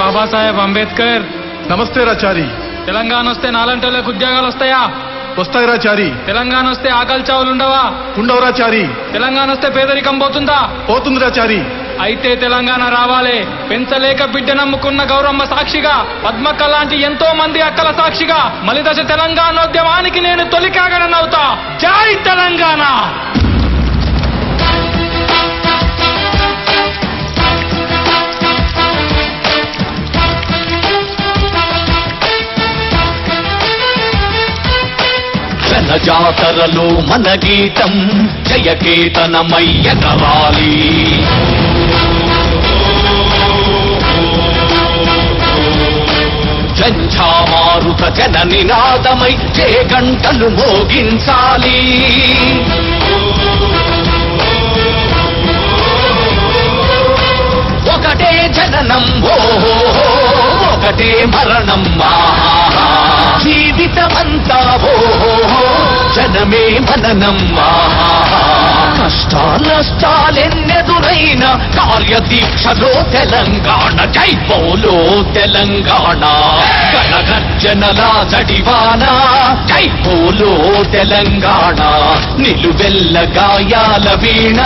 బాబాసాహెబ్ అంబేద్కర్. నమస్తే రాచారి. తెలంగాణ వస్తే నాలంటోళ్ళకి ఉద్యోగాలు వస్తాయా? వస్తాయి రాచారి. తెలంగాణ వస్తే ఆకలి చావులు ఉండవా? ఉండవు రాచారి. తెలంగాణ వస్తే పేదరికం పోతుందా? పోతుంది రాచారి. అయితే తెలంగాణ రావాలే. పెంచలేక బిడ్డ నమ్ముకున్న గౌరమ్మ సాక్షిగా, పద్మక్క లాంటి ఎంతో మంది అక్కల సాక్షిగా మలిదశ తెలంగాణోద్యమానికి నేను తొలి కాగనవుతా. జై తెలంగాణ. జాతరలో మన గీతం జయకేతనమయ్యగరాలి. జంఝామారుత జన నినాదమై జయ గంటలు మోగించాలి. ఒకటే జననం ఒకటే మరణం జీవితమంతా జనమే మననం. కష్టాలెన్నెదురైన కార్యదీక్షలో తెలంగాణ జై బోలో తెలంగాణ. గణగర్జనల జడివాన జై బోలో తెలంగాణ. నిలువెల్ల గాయాల వీణ